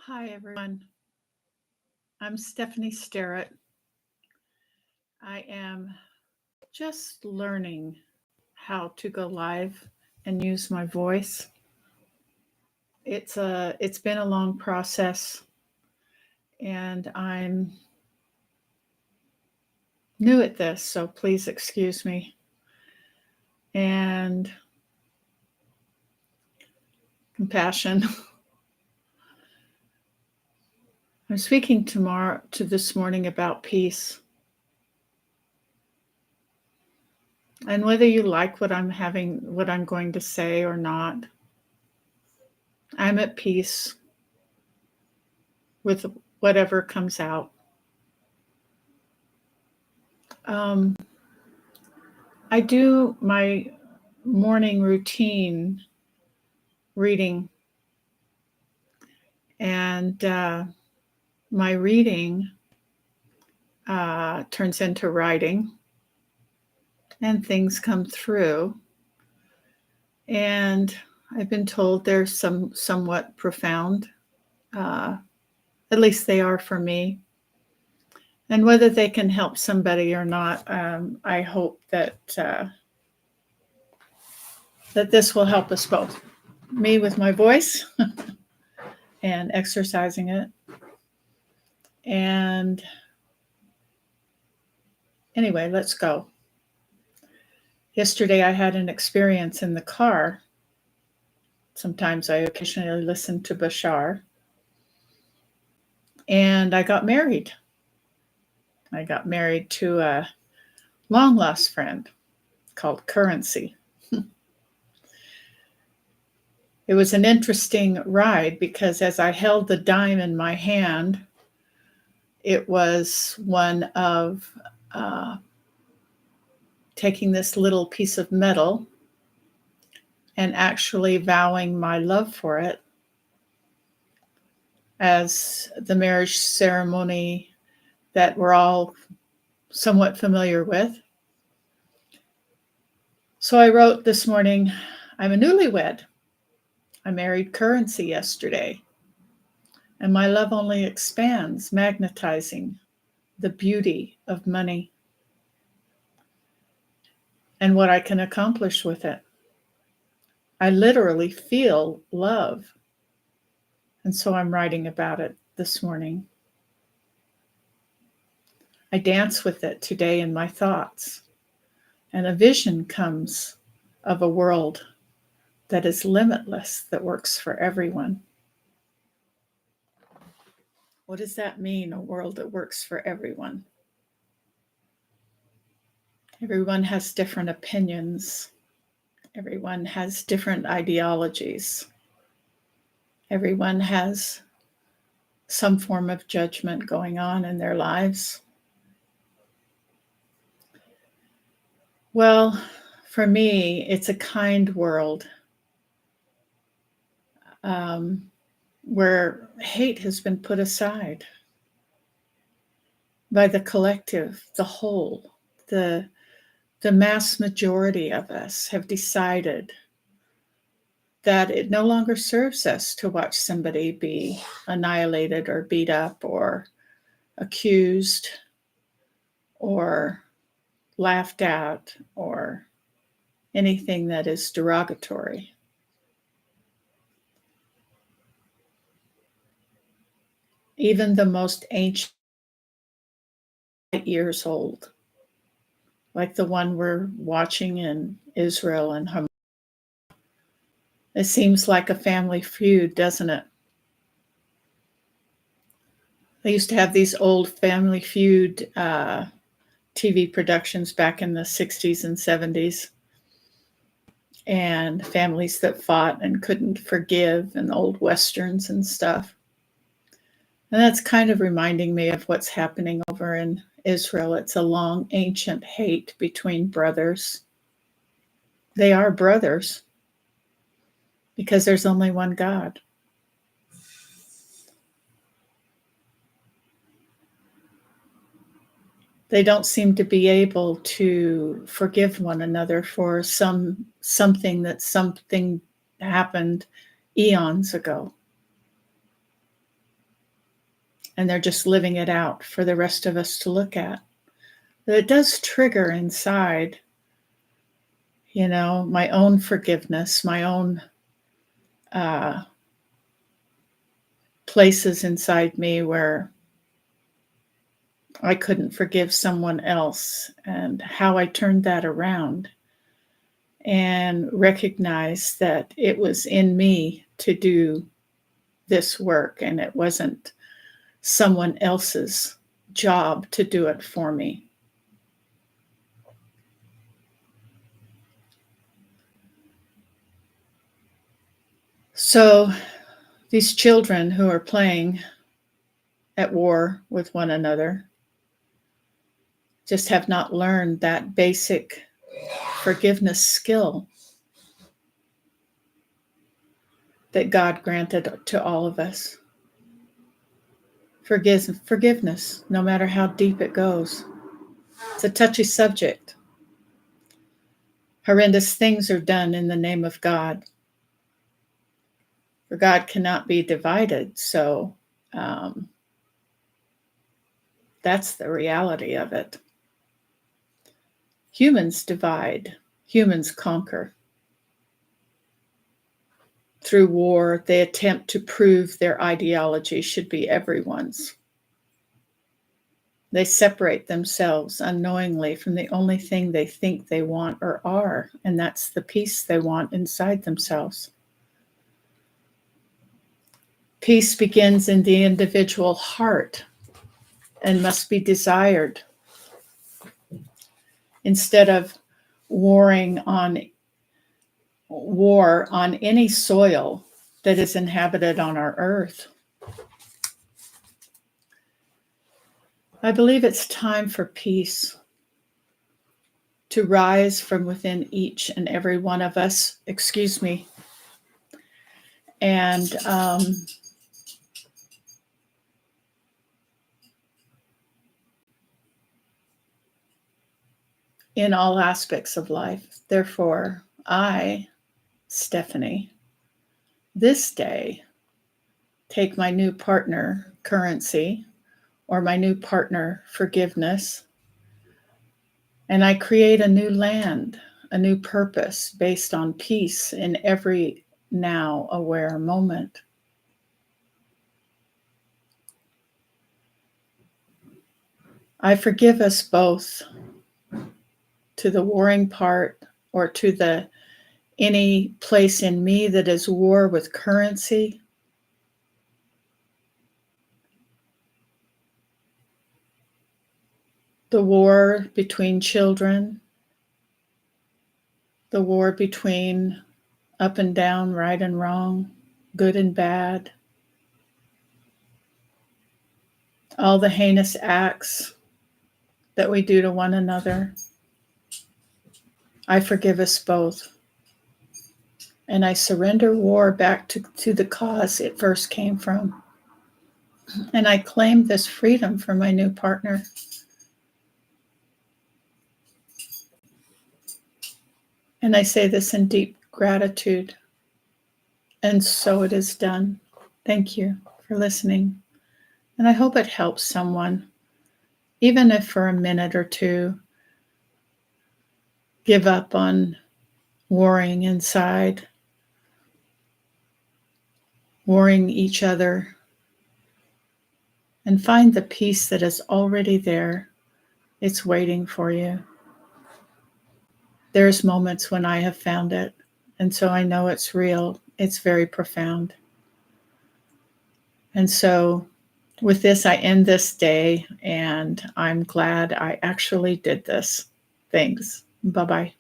Hi, everyone. I'm StephanieStarrett. I am just learning how to go live and use my voice. It's been a long process, and I'm new at this, so please excuse me. And compassion. I'm speaking this morning about peace. And whether you like what I'm going to say or not, I'm at peace with whatever comes out. I do my morning routine reading, and my reading turns into writing, and things come through. And I've been told they're somewhat profound. At least they are for me. And whether they can help somebody or not, I hope that this will help us both. Me with my voice and exercising it. And anyway, let's go. Yesterday I had an experience in the car. Sometimes I occasionally listen to Bashar. And I got married. I got married to a long lost friend called Currency. It was an interesting ride because as I held the dime in my hand, it was one of taking this little piece of metal and actually vowing my love for it as the marriage ceremony that we're all somewhat familiar with. So I wrote this morning, I'm a newlywed. I married Currency yesterday, and my love only expands, magnetizing the beauty of money and what I can accomplish with it. I literally feel love, and so I'm writing about it this morning. I dance with it today in my thoughts, and a vision comes of a world that is limitless, that works for everyone. What does that mean, a world that works for everyone? Everyone has different opinions. Everyone has different ideologies. Everyone has some form of judgment going on in their lives. Well, for me, it's a kind world where hate has been put aside by the collective, the whole, the mass majority of us have decided that it no longer serves us to watch somebody be annihilated or beat up or accused or laughed at or anything that is derogatory. Even the most ancient years old, like the one we're watching in Israel and Hamas. It seems like a family feud, doesn't it? They used to have these old family feud TV productions back in the 60s and 70s, and families that fought and couldn't forgive, and old westerns and stuff. And that's kind of reminding me of what's happening over in Israel. It's a long, ancient hate between brothers. They are brothers because there's only one God. They don't seem to be able to forgive one another for something happened eons ago. and they're just living it out for the rest of us to look at. But it does trigger inside, my own forgiveness, my own places inside me where I couldn't forgive someone else, and how I turned that around and recognized that it was in me to do this work, and it wasn't someone else's job to do it for me. So these children who are playing at war with one another just have not learned that basic forgiveness skill that God granted to all of us. Forgiveness, no matter how deep it goes. It's a touchy subject. Horrendous things are done in the name of God. For God cannot be divided, so that's the reality of it. Humans divide, humans conquer. Through war, they attempt to prove their ideology should be everyone's. They separate themselves unknowingly from the only thing they think they want or are, and that's the peace they want inside themselves. Peace begins in the individual heart and must be desired. Instead of war on any soil that is inhabited on our earth. I believe it's time for peace to rise from within each and every one of us, and in all aspects of life. Therefore, I, Stephanie, this day take my new partner, currency, or my new partner, forgiveness, and I create a new land, a new purpose based on peace in every now aware moment. I forgive us both, to the warring part or to any place in me that is war with currency. The war between children, the war between up and down, right and wrong, good and bad, all the heinous acts that we do to one another. I forgive us both. And I surrender war back to the cause it first came from. And I claim this freedom for my new partner. And I say this in deep gratitude. And so it is done. Thank you for listening. And I hope it helps someone, even if for a minute or two, give up on warring inside, warring each other, and find the peace that is already there. It's waiting for you. There's moments when I have found it, and so I know it's real. It's very profound. And so with this, I end this day, and I'm glad I actually did this. Thanks. Bye-bye.